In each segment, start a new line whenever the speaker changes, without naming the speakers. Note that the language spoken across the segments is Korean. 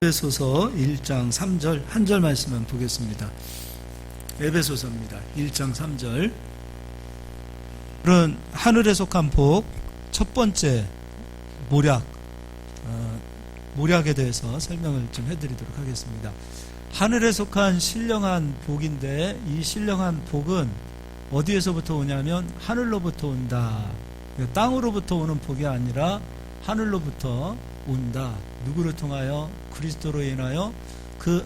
에베소서 1장 3절 한 절 말씀만 보겠습니다. 에베소서입니다. 1장 3절. 그런 하늘에 속한 복 첫 번째 모략에 대해서 설명을 좀 해드리도록 하겠습니다. 하늘에 속한 신령한 복인데 이 신령한 복은 어디에서부터 오냐면 하늘로부터 온다. 땅으로부터 오는 복이 아니라 하늘로부터 온다. 누구를 통하여? 그리스도로 인하여 그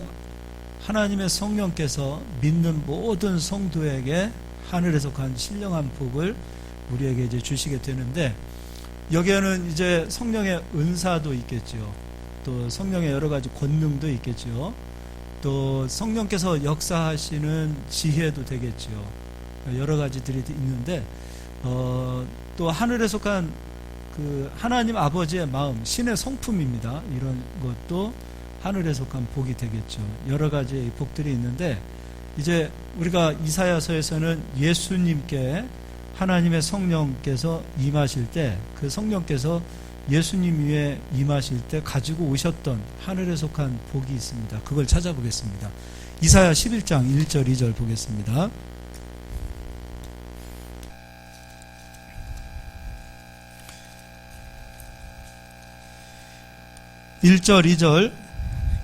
하나님의 성령께서 믿는 모든 성도에게 하늘에 속한 신령한 복을 우리에게 이제 주시게 되는데, 여기에는 이제 성령의 은사도 있겠죠. 또 성령의 여러 가지 권능도 있겠죠. 또 성령께서 역사하시는 지혜도 되겠죠. 여러 가지들이 있는데, 또 하늘에 속한 그 하나님 아버지의 마음, 신의 성품입니다. 이런 것도 하늘에 속한 복이 되겠죠. 여러 가지의 복들이 있는데, 이제 우리가 이사야서에서는 예수님께 하나님의 성령께서 임하실 때, 그 성령께서 예수님 위에 임하실 때 가지고 오셨던 하늘에 속한 복이 있습니다. 그걸 찾아보겠습니다. 이사야 11장 1절 2절 보겠습니다. 1절 2절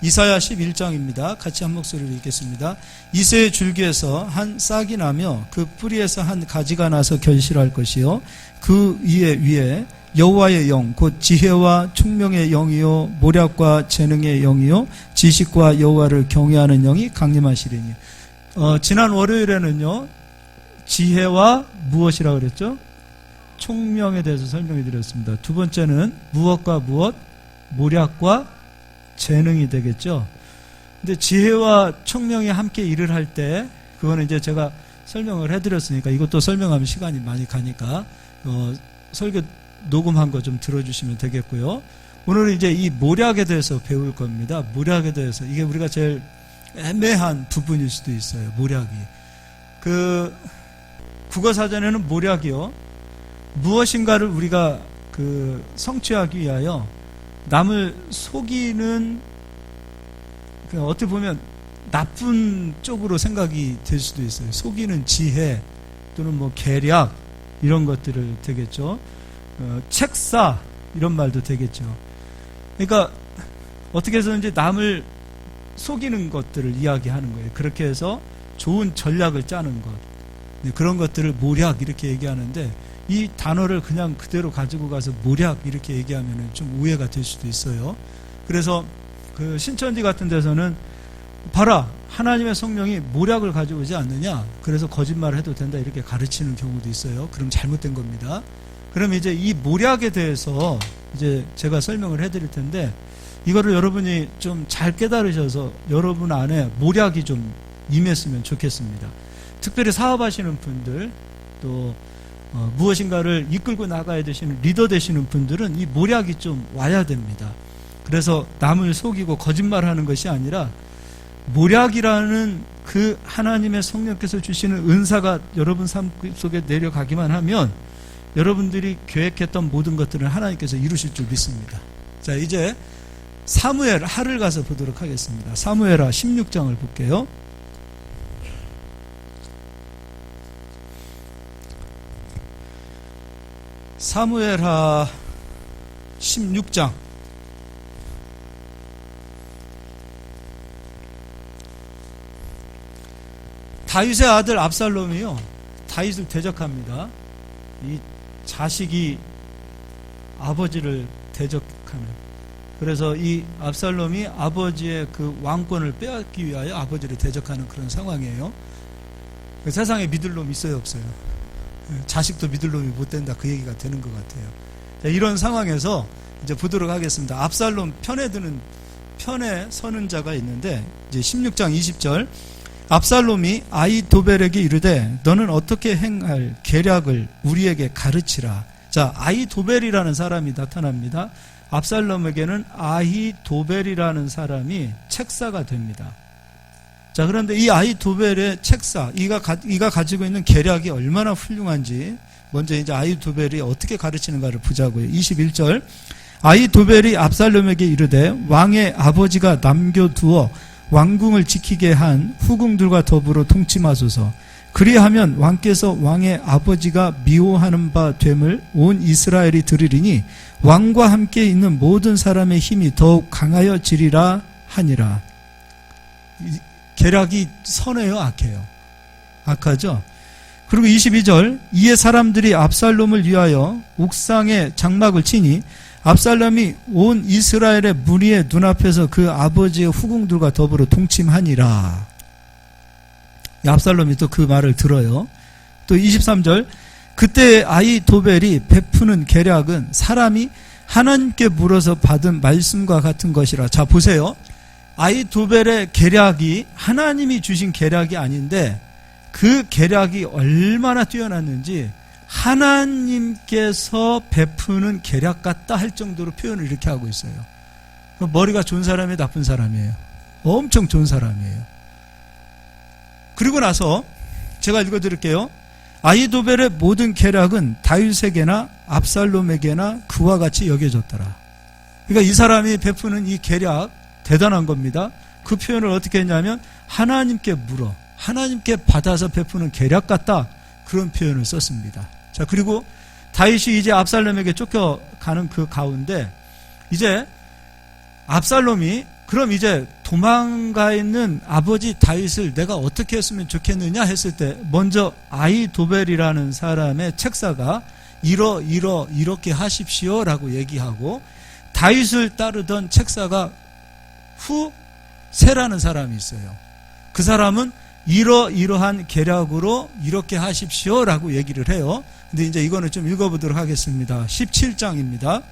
이사야 11장입니다. 같이 한 목소리로 읽겠습니다. 이새의 줄기에서 한 싹이 나며 그 뿌리에서 한 가지가 나서 결실할 것이요 그 위에 여호와의 영 곧 지혜와 총명의 영이요 모략과 재능의 영이요 지식과 여호와를 경외하는 영이 강림하시리니. 지난 월요일에는요 지혜와 무엇이라 그랬죠? 총명에 대해서 설명해 드렸습니다. 두 번째는 무엇과 무엇? 모략과 재능이 되겠죠. 근데 지혜와 총명이 함께 일을 할 때, 그거는 이제 제가 설명을 해드렸으니까 이것도 설명하면 시간이 많이 가니까 설교 녹음한 거 좀 들어주시면 되겠고요. 오늘은 이제 이 모략에 대해서 배울 겁니다. 모략에 대해서. 이게 우리가 제일 애매한 부분일 수도 있어요. 모략이. 그 국어사전에는 모략이요, 무엇인가를 우리가 성취하기 위하여 남을 속이는, 어떻게 보면 나쁜 쪽으로 생각이 될 수도 있어요. 속이는 지혜 또는 뭐 계략 이런 것들을 되겠죠. 책사 이런 말도 되겠죠. 그러니까 어떻게 해서든지 남을 속이는 것들을 이야기하는 거예요. 그렇게 해서 좋은 전략을 짜는 것, 그런 것들을 모략 이렇게 얘기하는데, 이 단어를 그냥 그대로 가지고 가서 모략 이렇게 얘기하면 좀 오해가 될 수도 있어요. 그래서 그 신천지 같은 데서는 봐라, 하나님의 성령이 모략을 가지고 오지 않느냐, 그래서 거짓말을 해도 된다 이렇게 가르치는 경우도 있어요. 그럼 잘못된 겁니다. 그럼 이제 이 모략에 대해서 이제 제가 설명을 해드릴 텐데, 이거를 여러분이 좀 잘 깨달으셔서 여러분 안에 모략이 좀 임했으면 좋겠습니다. 특별히 사업하시는 분들, 또 무엇인가를 이끌고 나가야 되시는 리더 되시는 분들은 이 모략이 좀 와야 됩니다. 그래서 남을 속이고 거짓말하는 것이 아니라 모략이라는 그 하나님의 성령께서 주시는 은사가 여러분 삶 속에 내려가기만 하면 여러분들이 계획했던 모든 것들을 하나님께서 이루실 줄 믿습니다. 자, 이제 사무엘 하를 가서 보도록 하겠습니다. 사무엘하 16장을 볼게요. 사무엘하 16장 다윗의 아들 압살롬이요 다윗을 대적합니다. 이 자식이 아버지를 대적하는, 그래서 이 압살롬이 아버지의 그 왕권을 빼앗기 위하여 아버지를 대적하는 그런 상황이에요. 세상에 믿을 놈 있어요, 없어요? 자식도 믿을 놈이 못 된다, 그 얘기가 되는 것 같아요. 자, 이런 상황에서 이제 보도록 하겠습니다. 압살롬 편에 서는 자가 있는데, 이제 16장 20절 압살롬이 아히도벨에게 이르되 너는 어떻게 행할 계략을 우리에게 가르치라. 자, 아히도벨이라는 사람이 나타납니다. 압살롬에게는 아히도벨이라는 사람이 책사가 됩니다. 자, 그런데 이 아히도벨의 책사, 이가 가지고 있는 계략이 얼마나 훌륭한지 먼저 이제 아히도벨이 어떻게 가르치는가를 보자고요. 21절 아히도벨이 압살롬에게 이르되 왕의 아버지가 남겨두어 왕궁을 지키게 한 후궁들과 더불어 동침하소서. 그리하면 왕께서 왕의 아버지가 미워하는 바 됨을 온 이스라엘이 들으리니 왕과 함께 있는 모든 사람의 힘이 더욱 강하여지리라 하니라. 계략이 선해요, 악해요? 악하죠? 그리고 22절, 이에 사람들이 압살롬을 위하여 옥상에 장막을 치니 압살롬이 온 이스라엘의 무리의 눈앞에서 그 아버지의 후궁들과 더불어 동침하니라. 압살롬이 또 그 말을 들어요. 또 23절, 그때 아히도벨이 베푸는 계략은 사람이 하나님께 물어서 받은 말씀과 같은 것이라. 자, 보세요. 아히도벨의 계략이 하나님이 주신 계략이 아닌데 그 계략이 얼마나 뛰어났는지 하나님께서 베푸는 계략 같다 할 정도로 표현을 이렇게 하고 있어요. 머리가 좋은 사람이 나쁜 사람이에요. 엄청 좋은 사람이에요. 그리고 나서 제가 읽어드릴게요. 아히도벨의 모든 계략은 다윗에게나 압살롬에게나 그와 같이 여겨졌더라. 그러니까 이 사람이 베푸는 이 계략 대단한 겁니다. 그 표현을 어떻게 했냐면 하나님께 물어, 하나님께 받아서 베푸는 계략 같다, 그런 표현을 썼습니다. 자, 그리고 다윗이 이제 압살롬에게 쫓겨가는 그 가운데 이제 압살롬이 그럼 이제 도망가 있는 아버지 다윗을 내가 어떻게 했으면 좋겠느냐 했을 때 먼저 아히도벨이라는 사람의 책사가 이렇게 하십시오라고 얘기하고, 다윗을 따르던 책사가 후세라는 사람이 있어요. 그 사람은 이러한 계략으로 이렇게 하십시오라고 얘기를 해요. 근데 이제 이거는 좀 읽어보도록 하겠습니다. 17장입니다.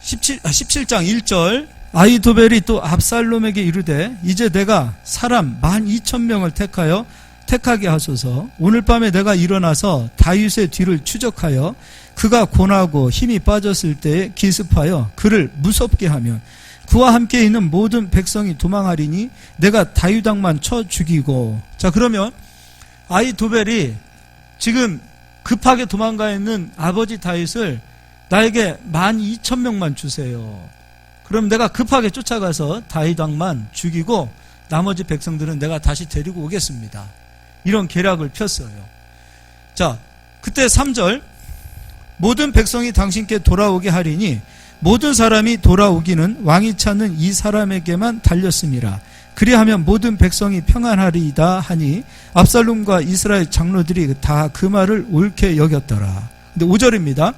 17장 1절, 아히도벨이 또 압살롬에게 이르되 이제 내가 사람 12,000명을 택하게 하소서. 오늘 밤에 내가 일어나서 다윗의 뒤를 추적하여 그가 고나고 힘이 빠졌을 때에 기습하여 그를 무섭게 하면 그와 함께 있는 모든 백성이 도망하리니 내가 다윗 왕만 쳐 죽이고. 자, 그러면 아히도벨이 지금 급하게 도망가 있는 아버지 다윗을 나에게 12,000명만 주세요. 그럼 내가 급하게 쫓아가서 다윗 왕만 죽이고 나머지 백성들은 내가 다시 데리고 오겠습니다. 이런 계략을 폈어요. 자, 그때 3절, 모든 백성이 당신께 돌아오게 하리니 모든 사람이 돌아오기는 왕이 찾는 이 사람에게만 달렸음이라. 그리하면 모든 백성이 평안하리이다 하니 압살롬과 이스라엘 장로들이 다 그 말을 옳게 여겼더라. 근데 5절입니다.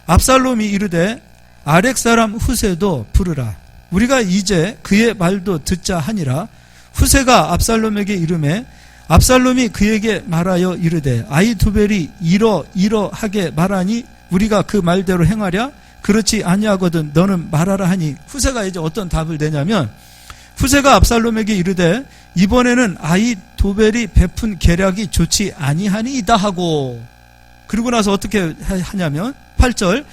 압살롬이 이르되 아렉 사람 후세도 부르라. 우리가 이제 그의 말도 듣자 하니라. 후세가 압살롬에게 이르매 압살롬이 그에게 말하여 이르되 아히도벨이 이러하게 말하니 우리가 그 말대로 행하랴? 그렇지 아니하거든 너는 말하라 하니, 후세가 이제 어떤 답을 내냐면, 후세가 압살롬에게 이르되 이번에는 아히도벨이 베푼 계략이 좋지 아니하니이다 하고, 그리고 나서 어떻게 하냐면 8절,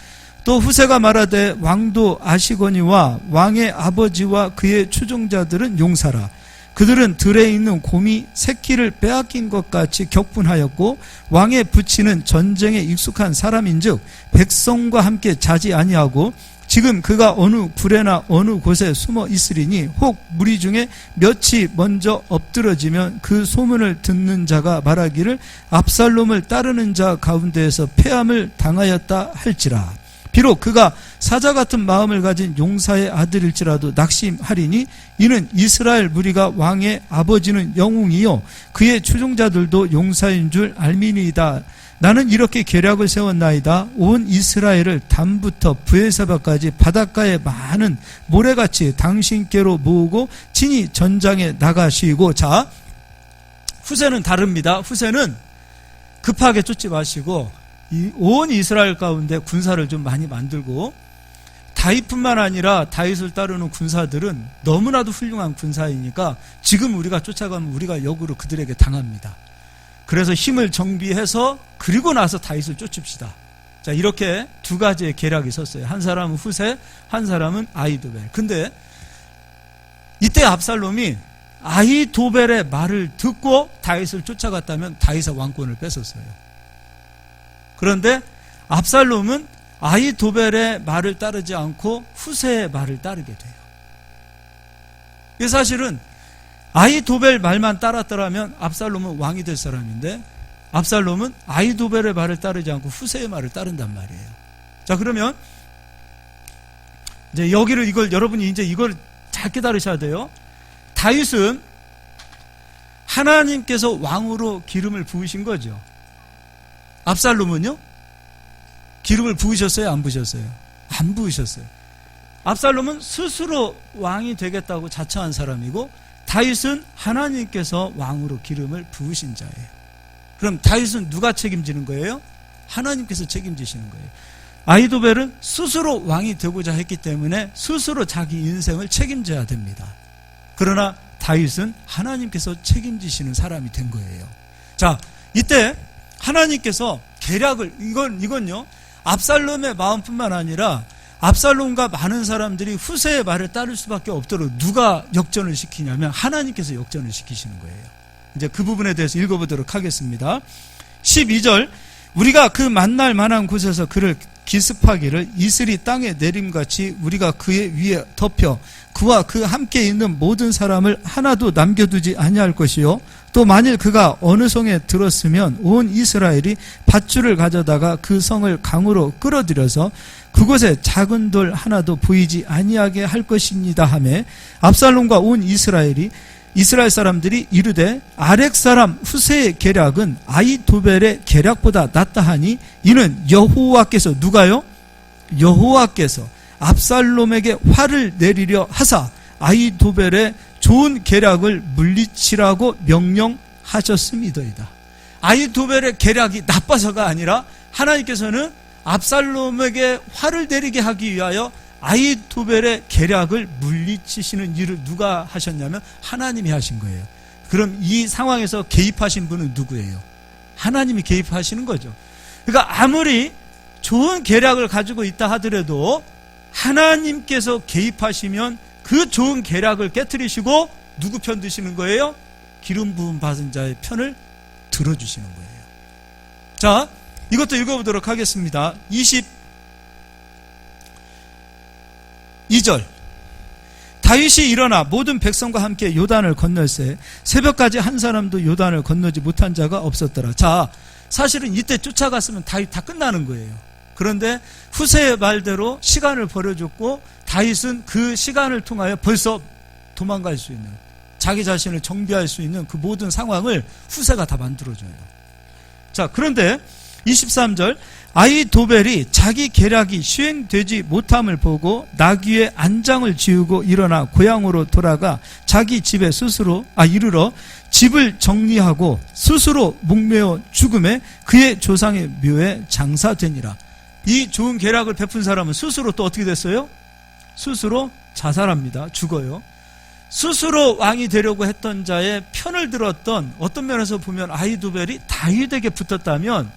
또 후세가 말하되 왕도 아시거니와 왕의 아버지와 그의 추종자들은 용사라. 그들은 들에 있는 곰이 새끼를 빼앗긴 것 같이 격분하였고 왕의 부치는 전쟁에 익숙한 사람인즉 백성과 함께 자지 아니하고 지금 그가 어느 굴에나 어느 곳에 숨어 있으리니 혹 무리 중에 몇이 먼저 엎드러지면 그 소문을 듣는 자가 말하기를 압살롬을 따르는 자 가운데에서 패함을 당하였다 할지라. 비록 그가 사자 같은 마음을 가진 용사의 아들일지라도 낙심하리니 이는 이스라엘 무리가 왕의 아버지는 영웅이요 그의 추종자들도 용사인 줄 알미니이다. 나는 이렇게 계략을 세웠나이다. 온 이스라엘을 담부터 브에세바까지 바닷가에 많은 모래같이 당신께로 모으고 친히 전장에 나가시고. 자, 후세는 다릅니다. 후세는 급하게 쫓지 마시고 온 이스라엘 가운데 군사를 좀 많이 만들고, 다윗뿐만 아니라 다윗을 따르는 군사들은 너무나도 훌륭한 군사이니까 지금 우리가 쫓아가면 우리가 역으로 그들에게 당합니다. 그래서 힘을 정비해서 그리고 나서 다윗을 쫓읍시다. 자, 이렇게 두 가지의 계략이 있었어요. 한 사람은 후세, 한 사람은 아히도벨. 근데 이때 압살롬이 아히도벨의 말을 듣고 다윗을 쫓아갔다면 다윗의 왕권을 뺏었어요. 그런데 압살롬은 아히도벨의 말을 따르지 않고 후세의 말을 따르게 돼요. 이 사실은 아히도벨 말만 따랐더라면 압살롬은 왕이 될 사람인데 압살롬은 아히도벨의 말을 따르지 않고 후세의 말을 따른단 말이에요. 자, 그러면 이제 여기를 여러분이 이제 이걸 잘 깨달으셔야 돼요. 다윗은 하나님께서 왕으로 기름을 부으신 거죠. 압살롬은요? 기름을 부으셨어요? 안 부으셨어요? 안 부으셨어요. 압살롬은 스스로 왕이 되겠다고 자처한 사람이고 다윗은 하나님께서 왕으로 기름을 부으신 자예요. 그럼 다윗은 누가 책임지는 거예요? 하나님께서 책임지시는 거예요. 아히도벨은 스스로 왕이 되고자 했기 때문에 스스로 자기 인생을 책임져야 됩니다. 그러나 다윗은 하나님께서 책임지시는 사람이 된 거예요. 자, 이때 하나님께서 계략을 이건요 압살롬의 마음뿐만 아니라 압살롬과 많은 사람들이 후세의 말을 따를 수밖에 없도록 누가 역전을 시키냐면 하나님께서 역전을 시키시는 거예요. 이제 그 부분에 대해서 읽어보도록 하겠습니다. 12절 우리가 그 만날 만한 곳에서 그를 기습하기를 이슬이 땅에 내림같이 우리가 그의 위에 덮여 그와 그 함께 있는 모든 사람을 하나도 남겨두지 아니할 것이요 또 만일 그가 어느 성에 들었으면 온 이스라엘이 밧줄을 가져다가 그 성을 강으로 끌어들여서 그곳에 작은 돌 하나도 보이지 아니하게 할 것입니다 하매 압살롬과 온 이스라엘 사람들이 이르되 아렉 사람 후세의 계략은 아히도벨의 계략보다 낫다 하니 이는 여호와께서 누가요? 여호와께서 압살롬에게 화를 내리려 하사 아히도벨의 좋은 계략을 물리치라고 명령하셨음이더이다. 아히도벨의 계략이 나빠서가 아니라 하나님께서는 압살롬에게 화를 내리게 하기 위하여 아히도벨의 계략을 물리치시는 일을 누가 하셨냐면 하나님이 하신 거예요. 그럼 이 상황에서 개입하신 분은 누구예요? 하나님이 개입하시는 거죠. 그러니까 아무리 좋은 계략을 가지고 있다 하더라도 하나님께서 개입하시면 그 좋은 계략을 깨트리시고 누구 편 드시는 거예요? 기름 부음 받은 자의 편을 들어주시는 거예요. 자, 이것도 읽어보도록 하겠습니다. 22절 다윗이 일어나 모든 백성과 함께 요단을 건널세 새벽까지 한 사람도 요단을 건너지 못한 자가 없었더라. 자, 사실은 이때 쫓아갔으면 다윗 다 끝나는 거예요. 그런데 후세의 말대로 시간을 버려줬고 다윗은 그 시간을 통하여 벌써 도망갈 수 있는 자기 자신을 정비할 수 있는 그 모든 상황을 후세가 다 만들어줘요. 자, 그런데 23절 아히도벨이 자기 계략이 시행되지 못함을 보고 나귀의 안장을 지우고 일어나 고향으로 돌아가 자기 집에 이르러 집을 정리하고 스스로 목매어 죽음에 그의 조상의 묘에 장사되니라. 이 좋은 계략을 베푼 사람은 스스로 또 어떻게 됐어요? 스스로 자살합니다. 죽어요. 스스로 왕이 되려고 했던 자의 편을 들었던 어떤 면에서 보면 아히도벨이 다윗에게 붙었다면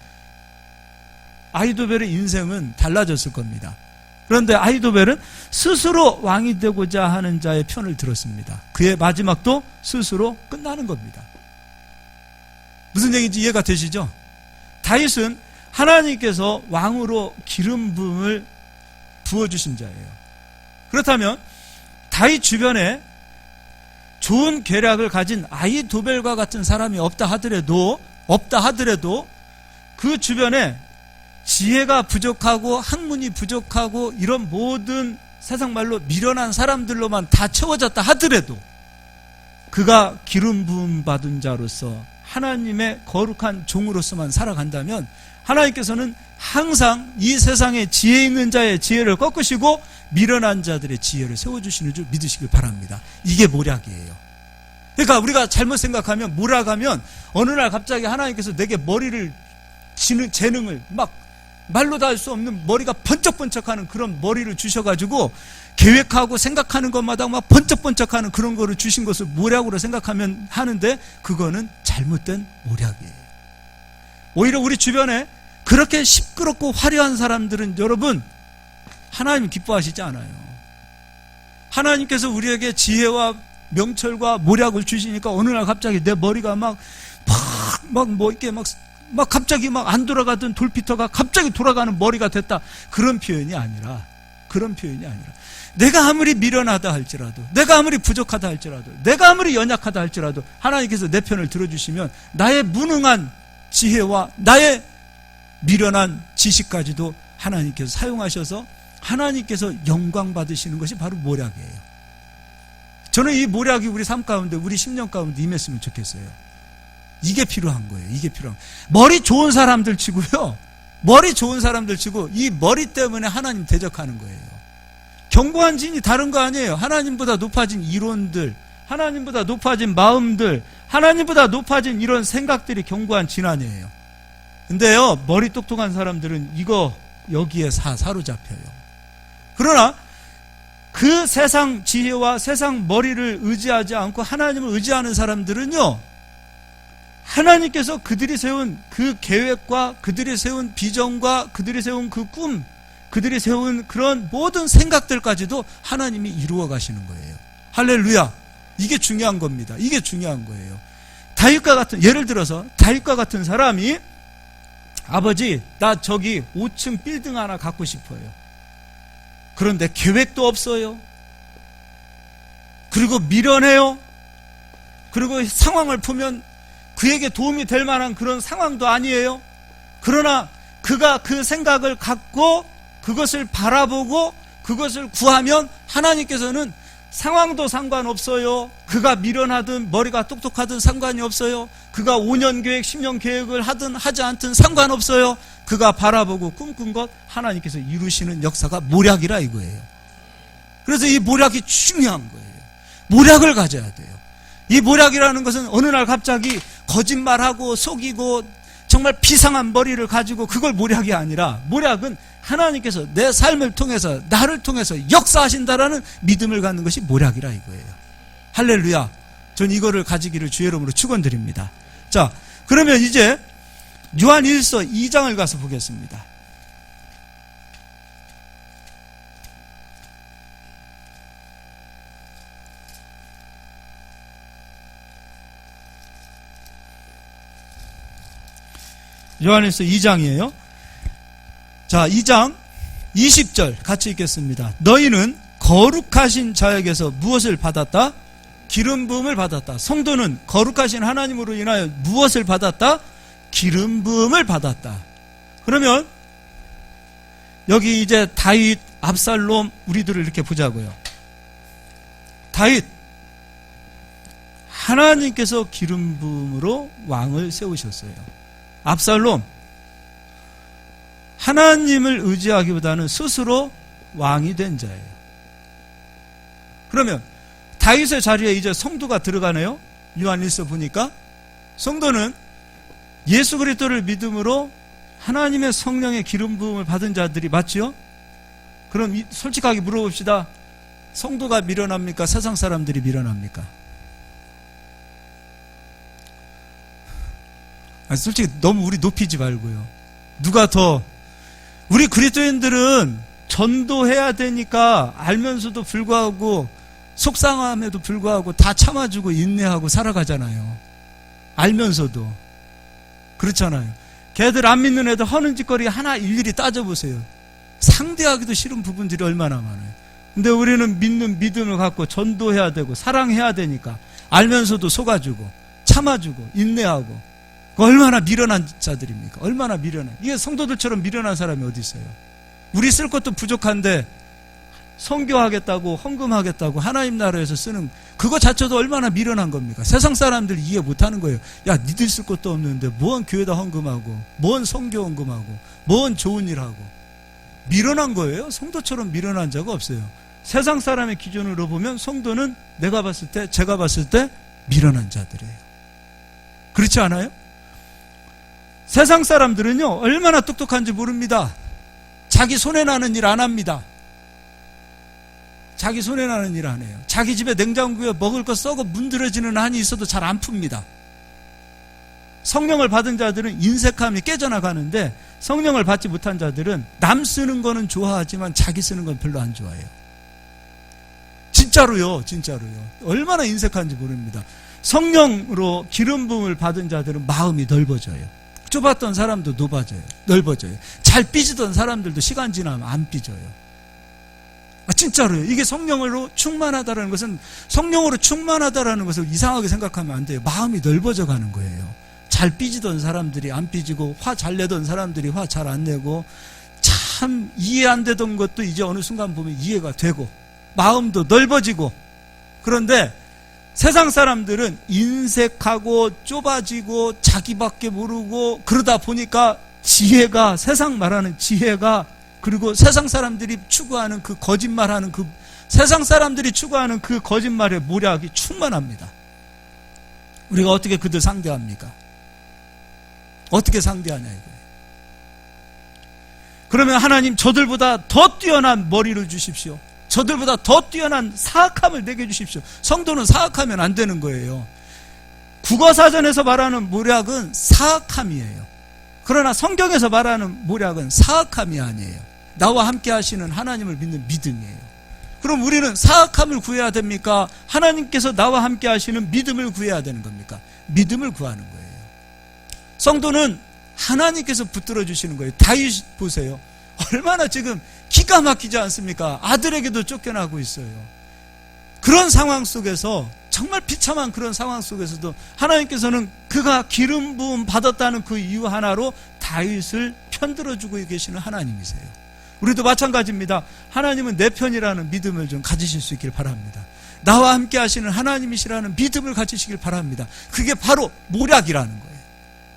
아히도벨의 인생은 달라졌을 겁니다. 그런데 아히도벨은 스스로 왕이 되고자 하는 자의 편을 들었습니다. 그의 마지막도 스스로 끝나는 겁니다. 무슨 얘기인지 이해가 되시죠? 다윗은 하나님께서 왕으로 기름 부음을 부어주신 자예요. 그렇다면 다윗 주변에 좋은 계략을 가진 아히도벨과 같은 사람이 없다 하더라도 그 주변에 지혜가 부족하고 학문이 부족하고 이런 모든 세상 말로 미련한 사람들로만 다 채워졌다 하더라도 그가 기름 부음 받은 자로서 하나님의 거룩한 종으로서만 살아간다면 하나님께서는 항상 이 세상에 지혜 있는 자의 지혜를 꺾으시고 미련한 자들의 지혜를 세워주시는 줄 믿으시길 바랍니다. 이게 모략이에요. 그러니까 우리가 잘못 생각하면 몰아가면 어느 날 갑자기 하나님께서 내게 머리를 재능을 막 말로 다 할 수 없는 머리가 번쩍번쩍하는 그런 머리를 주셔가지고 계획하고 생각하는 것마다 막 번쩍번쩍하는 그런 거를 주신 것을 모략으로 생각하면 하는데 그거는 잘못된 모략이에요. 오히려 우리 주변에 그렇게 시끄럽고 화려한 사람들은 여러분 하나님 기뻐하시지 않아요. 하나님께서 우리에게 지혜와 명철과 모략을 주시니까 어느 날 갑자기 내 머리가 막 이렇게 막 막 갑자기 막 안 돌아가던 돌피터가 갑자기 돌아가는 머리가 됐다. 그런 표현이 아니라 내가 아무리 미련하다 할지라도, 내가 아무리 부족하다 할지라도, 내가 아무리 연약하다 할지라도 하나님께서 내 편을 들어주시면 나의 무능한 지혜와 나의 미련한 지식까지도 하나님께서 사용하셔서 하나님께서 영광 받으시는 것이 바로 모략이에요. 저는 이 모략이 우리 삶 가운데, 우리 10년 가운데 임했으면 좋겠어요. 이게 필요한 거예요. 이게 필요한 거예요. 머리 좋은 사람들 치고요, 머리 좋은 사람들 치고 이 머리 때문에 하나님 대적하는 거예요. 견고한 진이 다른 거 아니에요. 하나님보다 높아진 이론들, 하나님보다 높아진 마음들, 하나님보다 높아진 이런 생각들이 견고한 진 아니에요. 근데요, 머리 똑똑한 사람들은 이거 여기에 사로잡혀요. 그러나 그 세상 지혜와 세상 머리를 의지하지 않고 하나님을 의지하는 사람들은요, 하나님께서 그들이 세운 그 계획과 그들이 세운 비전과 그들이 세운 그 꿈, 그들이 세운 그런 모든 생각들까지도 하나님이 이루어 가시는 거예요. 할렐루야. 이게 중요한 겁니다. 이게 중요한 거예요. 다윗과 같은, 예를 들어서 다윗과 같은 사람이 아버지, 나 저기 5층 빌딩 하나 갖고 싶어요. 그런데 계획도 없어요. 그리고 미련해요. 그리고 상황을 보면 그에게 도움이 될 만한 그런 상황도 아니에요. 그러나 그가 그 생각을 갖고 그것을 바라보고 그것을 구하면 하나님께서는 상황도 상관없어요. 그가 미련하든 머리가 똑똑하든 상관이 없어요. 그가 5년 계획, 10년 계획을 하든 하지 않든 상관없어요. 그가 바라보고 꿈꾼 것 하나님께서 이루시는 역사가 모략이라 이거예요. 그래서 이 모략이 중요한 거예요. 모략을 가져야 돼요. 이 모략이라는 것은 어느 날 갑자기 거짓말하고 속이고 정말 비상한 머리를 가지고 그걸 모략이 아니라, 모략은 하나님께서 내 삶을 통해서 나를 통해서 역사하신다라는 믿음을 갖는 것이 모략이라 이거예요. 할렐루야. 전 이거를 가지기를 주의 이름으로 축원드립니다. 자, 그러면 이제 요한 1서 2장을 가서 보겠습니다. 요한일서 2장이에요. 자, 2장 20절 같이 읽겠습니다. 너희는 거룩하신 자에게서 무엇을 받았다? 기름 부음을 받았다. 성도는 거룩하신 하나님으로 인하여 무엇을 받았다? 기름 부음을 받았다. 그러면 여기 이제 다윗, 압살롬, 우리들을 이렇게 보자고요. 다윗, 하나님께서 기름 부음으로 왕을 세우셨어요. 압살롬, 하나님을 의지하기보다는 스스로 왕이 된 자예요. 그러면 다윗의 자리에 이제 성도가 들어가네요. 요한 1서 보니까 성도는 예수 그리스도를 믿음으로 하나님의 성령의 기름 부음을 받은 자들이 맞죠? 그럼 솔직하게 물어봅시다. 성도가 미련합니까? 세상 사람들이 미련합니까? 솔직히 너무 우리 높이지 말고요. 누가 더, 우리 그리스도인들은 전도해야 되니까 알면서도 불구하고 속상함에도 불구하고 다 참아주고 인내하고 살아가잖아요. 알면서도. 그렇잖아요. 걔들 안 믿는 애들 하는 짓거리 하나 일일이 따져보세요. 상대하기도 싫은 부분들이 얼마나 많아요. 근데 우리는 믿는 믿음을 갖고 전도해야 되고 사랑해야 되니까 알면서도 속아주고 참아주고 인내하고, 얼마나 미련한 자들입니까? 얼마나 미련한. 이게 성도들처럼 미련한 사람이 어디 있어요? 우리 쓸 것도 부족한데 선교하겠다고 헌금하겠다고 하나님 나라에서 쓰는 그거 자체도 얼마나 미련한 겁니까? 세상 사람들이 이해 못하는 거예요. 야, 니들 쓸 것도 없는데 뭔 교회다 헌금하고 뭔 선교 헌금하고 뭔 좋은 일하고. 미련한 거예요. 성도처럼 미련한 자가 없어요. 세상 사람의 기준으로 보면 성도는 내가 봤을 때, 제가 봤을 때 미련한 자들이에요. 그렇지 않아요? 세상 사람들은요, 얼마나 똑똑한지 모릅니다. 자기 손에 나는 일 안 합니다. 자기 손에 나는 일 안 해요. 자기 집에 냉장고에 먹을 거 썩어 문드러지는 한이 있어도 잘 안 풉니다. 성령을 받은 자들은 인색함이 깨져나가는데, 성령을 받지 못한 자들은 남 쓰는 거는 좋아하지만 자기 쓰는 건 별로 안 좋아해요. 진짜로요. 얼마나 인색한지 모릅니다. 성령으로 기름 부음을 받은 자들은 마음이 넓어져요. 좁았던 사람도 넓어져요. 잘 삐지던 사람들도 시간 지나면 안 삐져요. 진짜로요. 이게 성령으로 충만하다라는 것은, 성령으로 충만하다라는 것을 이상하게 생각하면 안 돼요. 마음이 넓어져 가는 거예요. 잘 삐지던 사람들이 안 삐지고, 화 잘 내던 사람들이 화 잘 안 내고, 참 이해 안 되던 것도 이제 어느 순간 보면 이해가 되고, 마음도 넓어지고. 그런데 세상 사람들은 인색하고 좁아지고 자기밖에 모르고 그러다 보니까 지혜가, 세상 말하는 지혜가, 그리고 세상 사람들이 추구하는 그 거짓말하는 세상 사람들이 추구하는 그 거짓말의 모략이 충만합니다. 우리가 어떻게 그들 상대합니까? 어떻게 상대하냐 이거예요. 그러면 하나님, 저들보다 더 뛰어난 머리를 주십시오. 저들보다 더 뛰어난 사악함을 내게 주십시오. 성도는 사악하면 안 되는 거예요. 국어사전에서 말하는 모략은 사악함이에요. 그러나 성경에서 말하는 모략은 사악함이 아니에요. 나와 함께 하시는 하나님을 믿는 믿음이에요. 그럼 우리는 사악함을 구해야 됩니까? 하나님께서 나와 함께 하시는 믿음을 구해야 되는 겁니까? 믿음을 구하는 거예요. 성도는 하나님께서 붙들어 주시는 거예요. 다윗 보세요. 얼마나 지금 기가 막히지 않습니까? 아들에게도 쫓겨나고 있어요. 그런 상황 속에서, 정말 비참한 그런 상황 속에서도 하나님께서는 그가 기름 부음 받았다는 그 이유 하나로 다윗을 편들어주고 계시는 하나님이세요. 우리도 마찬가지입니다. 하나님은 내 편이라는 믿음을 좀 가지실 수 있길 바랍니다. 나와 함께 하시는 하나님이시라는 믿음을 가지시길 바랍니다. 그게 바로 모략이라는 거예요.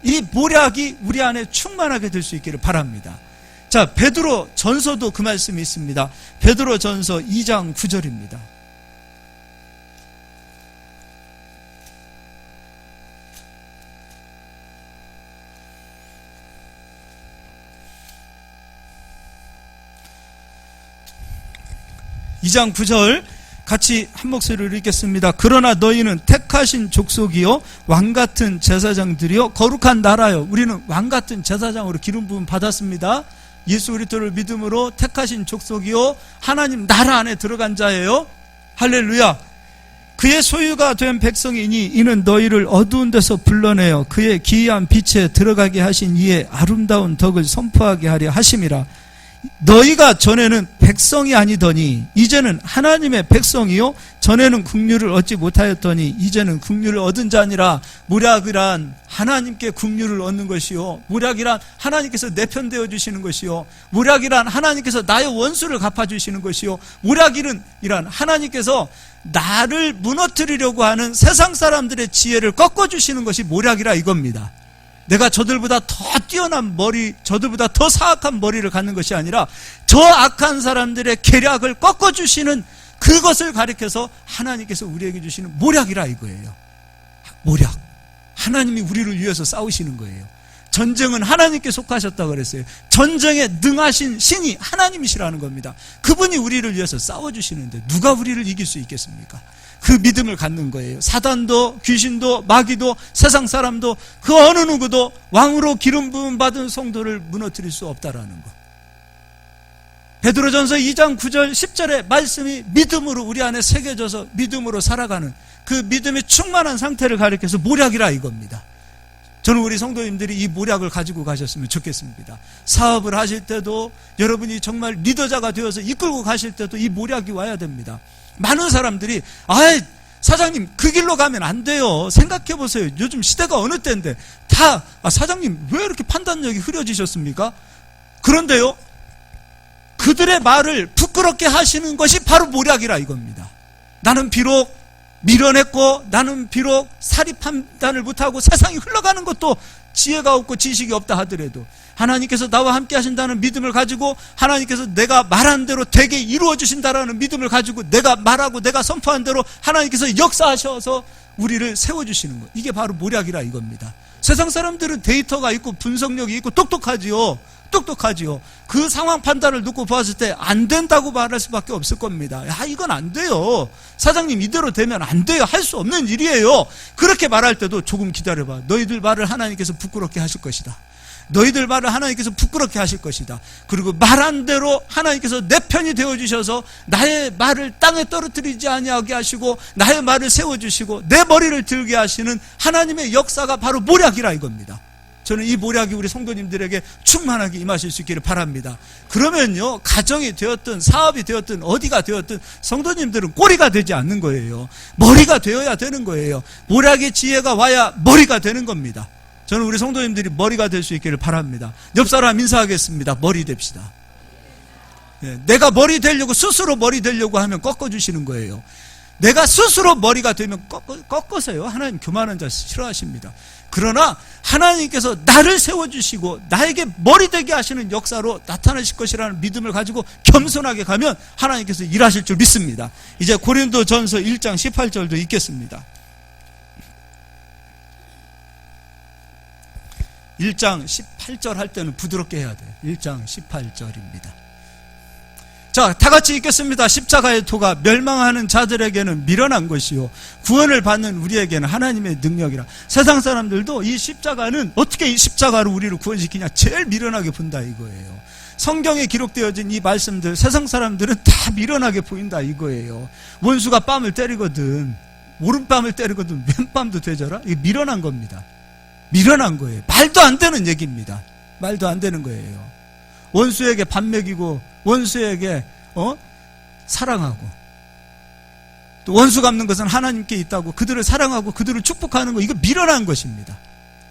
이 모략이 우리 안에 충만하게 될 수 있기를 바랍니다. 자, 베드로 전서도 그 말씀이 있습니다. 베드로 전서 2장 9절입니다. 이 장 9절 같이 한 목소리로 읽겠습니다. 그러나 너희는 택하신 족속이요 왕같은 제사장들이요 거룩한 나라요. 우리는 왕같은 제사장으로 기름 부음 받았습니다. 예수 그리스도를 믿음으로 택하신 족속이요 하나님 나라 안에 들어간 자예요. 할렐루야. 그의 소유가 된 백성이니 이는 너희를 어두운 데서 불러내어 그의 기이한 빛에 들어가게 하신 이의 아름다운 덕을 선포하게 하려 하심이라. 너희가 전에는 백성이 아니더니 이제는 하나님의 백성이요 전에는 긍휼을 얻지 못하였더니 이제는 긍휼을 얻은 자니라. 모략이란 하나님께 긍휼을 얻는 것이요, 모략이란 하나님께서 내 편 되어 주시는 것이요, 모략이란 하나님께서 나의 원수를 갚아주시는 것이요, 모략이란 하나님께서 나를 무너뜨리려고 하는 세상 사람들의 지혜를 꺾어주시는 것이 모략이라 이겁니다. 내가 저들보다 더 뛰어난 머리, 저들보다 더 사악한 머리를 갖는 것이 아니라 저 악한 사람들의 계략을 꺾어주시는 그것을 가리켜서 하나님께서 우리에게 주시는 모략이라 이거예요. 모략. 하나님이 우리를 위해서 싸우시는 거예요. 전쟁은 하나님께 속하셨다고 그랬어요. 전쟁에 능하신 신이 하나님이시라는 겁니다. 그분이 우리를 위해서 싸워주시는데 누가 우리를 이길 수 있겠습니까? 그 믿음을 갖는 거예요. 사단도 귀신도 마귀도 세상 사람도 그 어느 누구도 왕으로 기름 부음 받은 성도를 무너뜨릴 수 없다라는 것. 베드로전서 2장 9절 10절의 말씀이 믿음으로 우리 안에 새겨져서 믿음으로 살아가는 그 믿음의 충만한 상태를 가리켜서 모략이라 이겁니다. 저는 우리 성도님들이 이 모략을 가지고 가셨으면 좋겠습니다. 사업을 하실 때도 여러분이 정말 리더자가 되어서 이끌고 가실 때도 이 모략이 와야 됩니다. 많은 사람들이 사장님 그 길로 가면 안 돼요. 생각해 보세요. 요즘 시대가 어느 때인데 다 사장님 왜 이렇게 판단력이 흐려지셨습니까? 그런데요, 그들의 말을 부끄럽게 하시는 것이 바로 모략이라 이겁니다. 나는 비록 밀어냈고 나는 비록 사리 판단을 못하고 세상이 흘러가는 것도 지혜가 없고 지식이 없다 하더라도 하나님께서 나와 함께 하신다는 믿음을 가지고 하나님께서 내가 말한 대로 되게 이루어 주신다라는 믿음을 가지고 내가 말하고 내가 선포한 대로 하나님께서 역사하셔서 우리를 세워주시는 것, 이게 바로 모략이라 이겁니다. 세상 사람들은 데이터가 있고 분석력이 있고 똑똑하지요. 그 상황 판단을 놓고 보았을 때 안 된다고 말할 수밖에 없을 겁니다. 이건 안 돼요. 사장님 이대로 되면 안 돼요. 할 수 없는 일이에요. 그렇게 말할 때도 조금 기다려봐. 너희들 말을 하나님께서 부끄럽게 하실 것이다. 너희들 말을 하나님께서 부끄럽게 하실 것이다. 그리고 말한 대로 하나님께서 내 편이 되어주셔서 나의 말을 땅에 떨어뜨리지 아니하게 하시고 나의 말을 세워주시고 내 머리를 들게 하시는 하나님의 역사가 바로 모략이라 이겁니다. 저는 이 모략이 우리 성도님들에게 충만하게 임하실 수 있기를 바랍니다. 그러면요, 가정이 되었든 사업이 되었든 어디가 되었든 성도님들은 꼬리가 되지 않는 거예요. 머리가 되어야 되는 거예요. 모략의 지혜가 와야 머리가 되는 겁니다. 저는 우리 성도님들이 머리가 될 수 있기를 바랍니다. 옆 사람 인사하겠습니다. 머리 됩시다. 내가 머리 되려고 스스로 머리 되려고 하면 꺾어주시는 거예요. 내가 스스로 머리가 되면 꺾어서요. 하나님 교만한 자 싫어하십니다. 그러나 하나님께서 나를 세워주시고 나에게 머리 되게 하시는 역사로 나타나실 것이라는 믿음을 가지고 겸손하게 가면 하나님께서 일하실 줄 믿습니다. 이제 고린도전서 1장 18절도 읽겠습니다. 1장 18절 할 때는 부드럽게 해야 돼요. 1장 18절입니다. 자, 다 같이 읽겠습니다. 십자가의 토가 멸망하는 자들에게는 미련한 것이요 구원을 받는 우리에게는 하나님의 능력이라. 세상 사람들도 이 십자가는 어떻게 이 십자가로 우리를 구원시키냐 제일 미련하게 본다 이거예요. 성경에 기록되어진 이 말씀들 세상 사람들은 다 미련하게 보인다 이거예요. 원수가 뺨을 때리거든 오른뺨을 때리거든 왼뺨도 되져라. 이게 미련한 겁니다. 미련한 거예요. 말도 안 되는 얘기입니다. 말도 안 되는 거예요. 원수에게 밥 먹이고 원수에게 사랑하고 또 원수 갚는 것은 하나님께 있다고 그들을 사랑하고 그들을 축복하는 거 이거 미련한 것입니다.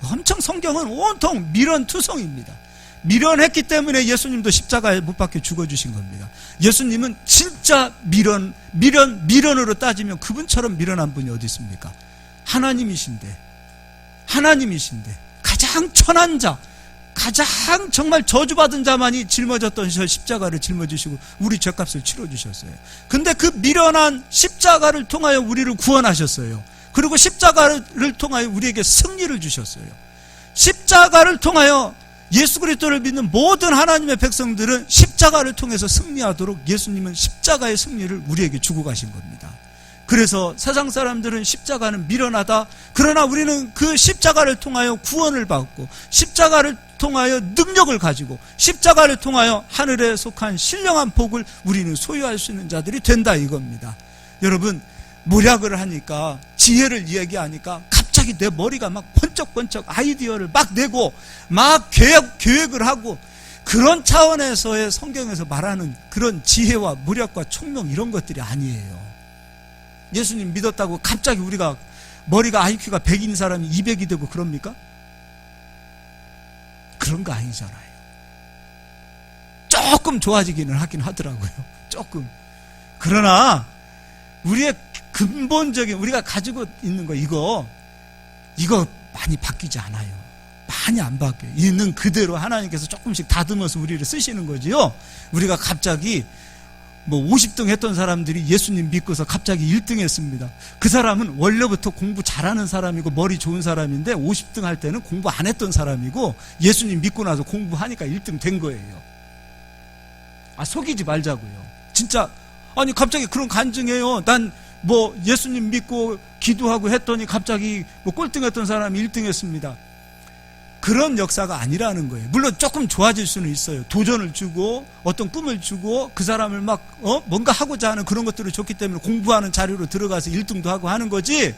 엄청 성경은 온통 미련투성입니다. 미련했기 때문에 예수님도 십자가에 못 박혀 죽어주신 겁니다. 예수님은 진짜 미련으로 따지면 그분처럼 미련한 분이 어디 있습니까? 하나님이신데 가장 천한 자 가장 정말 저주받은 자만이 짊어졌던 십자가를 짊어지시고 우리 죄값을 치러주셨어요. 근데 그 미련한 십자가를 통하여 우리를 구원하셨어요. 그리고 십자가를 통하여 우리에게 승리를 주셨어요. 십자가를 통하여 예수 그리스도를 믿는 모든 하나님의 백성들은 십자가를 통해서 승리하도록 예수님은 십자가의 승리를 우리에게 주고 가신 겁니다. 그래서 세상 사람들은 십자가는 미련하다. 그러나 우리는 그 십자가를 통하여 구원을 받고 십자가를 통하여 능력을 가지고 십자가를 통하여 하늘에 속한 신령한 복을 우리는 소유할 수 있는 자들이 된다 이겁니다. 여러분 모략을 하니까 지혜를 이야기하니까 갑자기 내 머리가 막 번쩍번쩍 아이디어를 막 내고 막 계획을 하고 그런 차원에서의 성경에서 말하는 그런 지혜와 모략과 총명 이런 것들이 아니에요. 예수님 믿었다고 갑자기 우리가 머리가 IQ가 100인 사람이 200이 되고 그럽니까? 그런 거 아니잖아요. 조금 좋아지기는 하긴 하더라고요. 조금. 그러나 우리의 근본적인 우리가 가지고 있는 거 이거 많이 바뀌지 않아요. 많이 안 바뀌어요. 있는 그대로 하나님께서 조금씩 다듬어서 우리를 쓰시는 거지요. 우리가 갑자기 50등 했던 사람들이 예수님 믿고서 갑자기 1등 했습니다. 그 사람은 원래부터 공부 잘하는 사람이고 머리 좋은 사람인데 50등 할 때는 공부 안 했던 사람이고 예수님 믿고 나서 공부하니까 1등 된 거예요. 속이지 말자고요. 진짜 아니 갑자기 그런 간증해요. 난 예수님 믿고 기도하고 했더니 갑자기 꼴등 했던 사람이 1등 했습니다. 그런 역사가 아니라는 거예요. 물론 조금 좋아질 수는 있어요. 도전을 주고 어떤 꿈을 주고 그 사람을 막 뭔가 하고자 하는 그런 것들을 줬기 때문에 공부하는 자리로 들어가서 1등도 하고 하는 거지,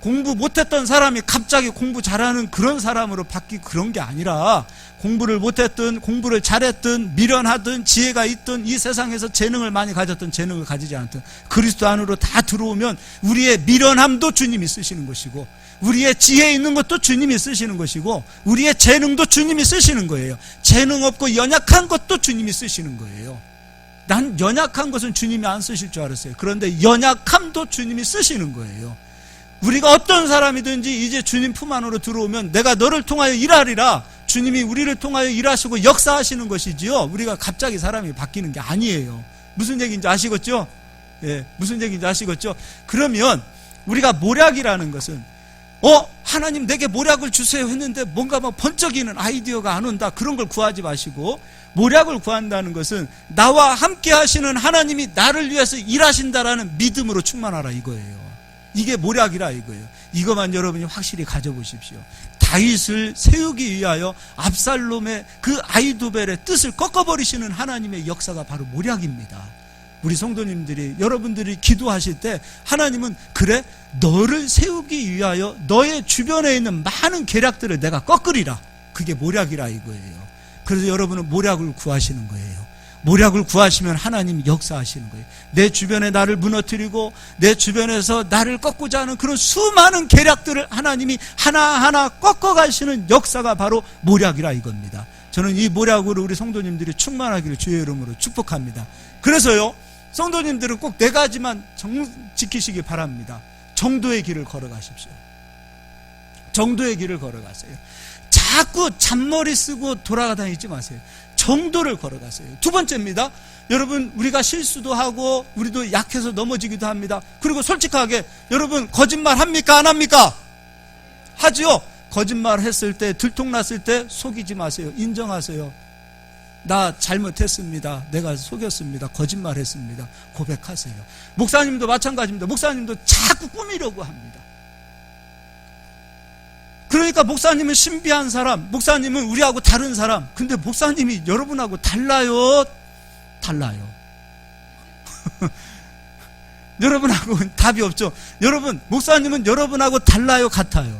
공부 못했던 사람이 갑자기 공부 잘하는 그런 사람으로 바뀌고 그런 게 아니라, 공부를 못했든 공부를 잘했든 미련하든 지혜가 있든 이 세상에서 재능을 많이 가졌든 재능을 가지지 않든 그리스도 안으로 다 들어오면 우리의 미련함도 주님이 쓰시는 것이고, 우리의 지혜 있는 것도 주님이 쓰시는 것이고, 우리의 재능도 주님이 쓰시는 거예요. 재능 없고 연약한 것도 주님이 쓰시는 거예요. 난 연약한 것은 주님이 안 쓰실 줄 알았어요. 그런데 연약함도 주님이 쓰시는 거예요. 우리가 어떤 사람이든지 이제 주님 품 안으로 들어오면 내가 너를 통하여 일하리라, 주님이 우리를 통하여 일하시고 역사하시는 것이지요. 우리가 갑자기 사람이 바뀌는 게 아니에요. 무슨 얘기인지 아시겠죠? 예, 무슨 얘기인지 아시겠죠? 그러면 우리가 모략이라는 것은 하나님 내게 모략을 주세요 했는데 뭔가 막 번쩍이는 아이디어가 안 온다, 그런 걸 구하지 마시고, 모략을 구한다는 것은 나와 함께 하시는 하나님이 나를 위해서 일하신다라는 믿음으로 충만하라 이거예요. 이게 모략이라 이거예요. 이것만 여러분이 확실히 가져보십시오. 다윗을 세우기 위하여 압살롬의 그 아히도벨의 뜻을 꺾어버리시는 하나님의 역사가 바로 모략입니다. 우리 성도님들이, 여러분들이 기도하실 때 하나님은 그래, 너를 세우기 위하여 너의 주변에 있는 많은 계략들을 내가 꺾으리라, 그게 모략이라 이거예요. 그래서 여러분은 모략을 구하시는 거예요. 모략을 구하시면 하나님이 역사하시는 거예요. 내 주변에 나를 무너뜨리고 내 주변에서 나를 꺾고자 하는 그런 수많은 계략들을 하나님이 하나하나 꺾어가시는 역사가 바로 모략이라 이겁니다. 저는 이 모략으로 우리 성도님들이 충만하기를 주의 이름으로 축복합니다. 그래서요, 성도님들은 꼭 네 가지만 지키시기 바랍니다. 정도의 길을 걸어가십시오. 정도의 길을 걸어가세요. 자꾸 잔머리 쓰고 돌아다니지 마세요. 정도를 걸어가세요. 두 번째입니다. 여러분, 우리가 실수도 하고 우리도 약해서 넘어지기도 합니다. 그리고 솔직하게 여러분 거짓말 합니까? 안 합니까? 하지요. 거짓말 했을 때, 들통났을 때 속이지 마세요. 인정하세요. 나 잘못했습니다. 내가 속였습니다. 거짓말했습니다. 고백하세요. 목사님도 마찬가지입니다. 목사님도 자꾸 꾸미려고 합니다. 그러니까 목사님은 신비한 사람, 목사님은 우리하고 다른 사람. 근데 목사님이 여러분하고 달라요? 달라요. 여러분하고는 답이 없죠. 여러분, 목사님은 여러분하고 달라요? 같아요?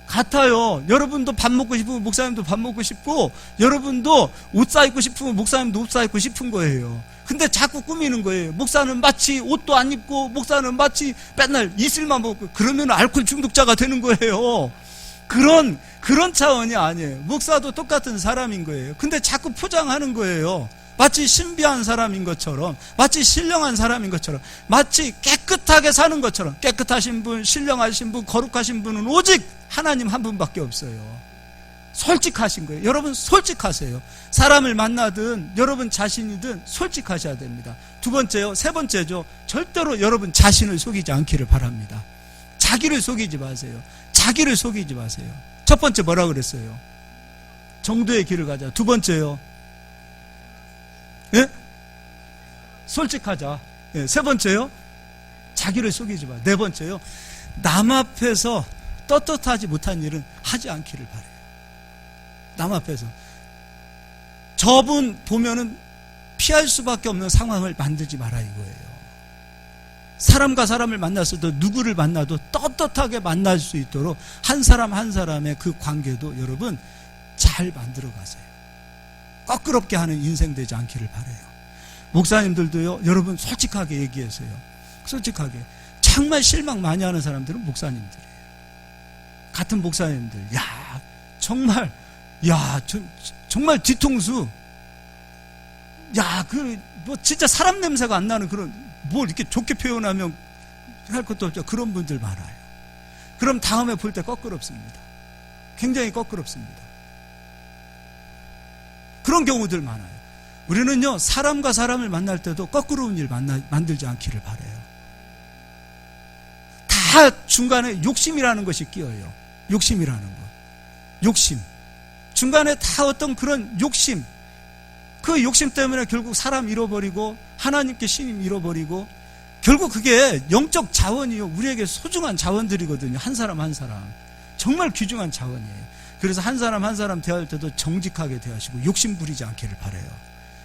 같아요. 여러분도 밥 먹고 싶으면 목사님도 밥 먹고 싶고, 여러분도 옷 사입고 싶으면 목사님도 옷 사입고 싶은 거예요. 근데 자꾸 꾸미는 거예요. 목사는 마치 옷도 안 입고, 목사는 마치 맨날 이슬만 먹고, 그러면 알코올 중독자가 되는 거예요. 그런 차원이 아니에요. 목사도 똑같은 사람인 거예요. 근데 자꾸 포장하는 거예요. 마치 신비한 사람인 것처럼, 마치 신령한 사람인 것처럼, 마치 깨끗하게 사는 것처럼. 깨끗하신 분, 신령하신 분, 거룩하신 분은 오직 하나님 한 분밖에 없어요. 솔직하신 거예요. 여러분 솔직하세요. 사람을 만나든 여러분 자신이든 솔직하셔야 됩니다. 두 번째요, 세 번째죠. 절대로 여러분 자신을 속이지 않기를 바랍니다. 자기를 속이지 마세요. 자기를 속이지 마세요. 첫 번째 뭐라 그랬어요? 정도의 길을 가자. 두 번째요, 예? 솔직하자. 예. 세 번째요, 자기를 속이지 마. 네 번째요, 남 앞에서 떳떳하지 못한 일은 하지 않기를 바래요. 남 앞에서 저분 보면은 피할 수밖에 없는 상황을 만들지 마라 이거예요. 사람과 사람을 만났어도, 누구를 만나도 떳떳하게 만날 수 있도록 한 사람 한 사람의 그 관계도 여러분 잘 만들어 가세요. 거끄럽게 하는 인생 되지 않기를 바라요. 목사님들도요, 여러분 솔직하게 얘기하세요. 솔직하게. 정말 실망 많이 하는 사람들은 목사님들이에요. 같은 목사님들, 정말 정말 뒤통수, 뭐 진짜 사람 냄새가 안 나는 그런, 뭘 이렇게 좋게 표현하면 할 것도 없죠. 그런 분들 많아요. 그럼 다음에 볼 때 거끄럽습니다. 굉장히 거끄럽습니다. 그런 경우들 많아요. 우리는요, 사람과 사람을 만날 때도 거꾸로운 일 만들지 않기를 바라요. 다 중간에 욕심이라는 것이 끼어요. 욕심이라는 것. 욕심. 중간에 다 어떤 그런 욕심. 그 욕심 때문에 결국 사람 잃어버리고, 하나님께 신임 잃어버리고, 결국 그게 영적 자원이요, 우리에게 소중한 자원들이거든요. 한 사람 한 사람. 정말 귀중한 자원이에요. 그래서 한 사람 한 사람 대할 때도 정직하게 대하시고 욕심 부리지 않기를 바라요.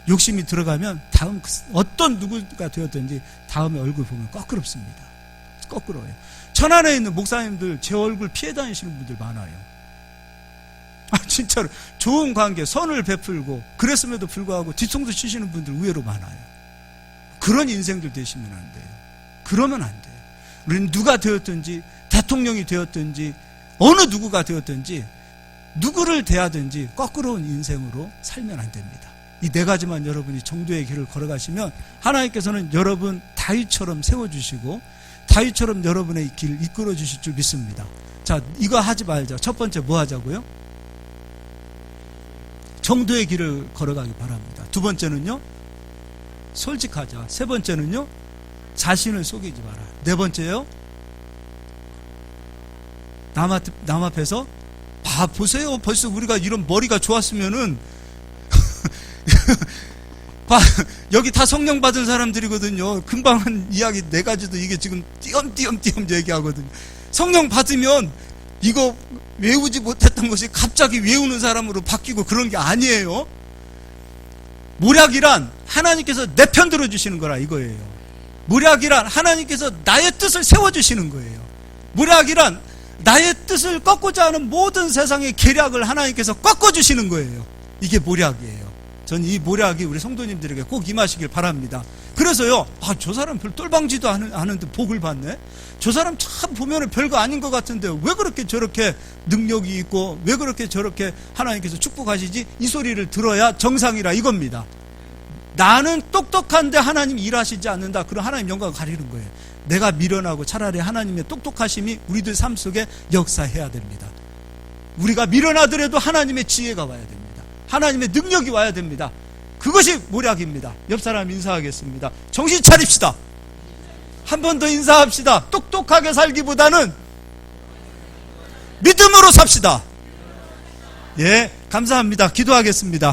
욕심이 들어가면 다음 어떤 누구가 되었든지 다음에 얼굴 보면 거끄럽습니다. 거꾸로워요. 천안에 있는 목사님들 제 얼굴 피해 다니시는 분들 많아요. 진짜로 좋은 관계, 선을 베풀고 그랬음에도 불구하고 뒤통수 치시는 분들 의외로 많아요. 그런 인생들 되시면 안 돼요. 그러면 안 돼요. 우리는 누가 되었든지, 대통령이 되었든지, 어느 누구가 되었든지, 누구를 대하든지 거꾸로운 인생으로 살면 안 됩니다. 이 네 가지만 여러분이 정도의 길을 걸어가시면 하나님께서는 여러분 다윗처럼 세워주시고 다윗처럼 여러분의 길 이끌어 주실 줄 믿습니다. 자, 이거 하지 말자. 첫 번째 뭐 하자고요? 정도의 길을 걸어가기 바랍니다. 두 번째는요, 솔직하자. 세 번째는요, 자신을 속이지 마라. 네 번째요, 남 앞에서 보세요. 벌써 우리가 이런 머리가 좋았으면은 여기 다 성령 받은 사람들이거든요. 금방 한 이야기 네 가지도 이게 지금 띄엄띄엄 얘기하거든요. 성령 받으면 이거 외우지 못했던 것이 갑자기 외우는 사람으로 바뀌고 그런 게 아니에요. 모략이란 하나님께서 내 편 들어주시는 거라 이거예요. 모략이란 하나님께서 나의 뜻을 세워주시는 거예요. 모략이란 나의 뜻을 꺾고자 하는 모든 세상의 계략을 하나님께서 꺾어주시는 거예요. 이게 모략이에요. 전 이 모략이 우리 성도님들에게 꼭 임하시길 바랍니다. 그래서요, 저 사람 별 똘방지도 않은데 복을 받네? 저 사람 참 보면은 별거 아닌 것 같은데 왜 그렇게 저렇게 능력이 있고 왜 그렇게 저렇게 하나님께서 축복하시지? 이 소리를 들어야 정상이라 이겁니다. 나는 똑똑한데 하나님 일하시지 않는다. 그럼 하나님 영광을 가리는 거예요. 내가 미련하고 차라리 하나님의 똑똑하심이 우리들 삶 속에 역사해야 됩니다. 우리가 미련하더라도 하나님의 지혜가 와야 됩니다. 하나님의 능력이 와야 됩니다. 그것이 모략입니다. 옆 사람 인사하겠습니다. 정신 차립시다. 한 번 더 인사합시다. 똑똑하게 살기보다는 믿음으로 삽시다. 예, 감사합니다. 기도하겠습니다.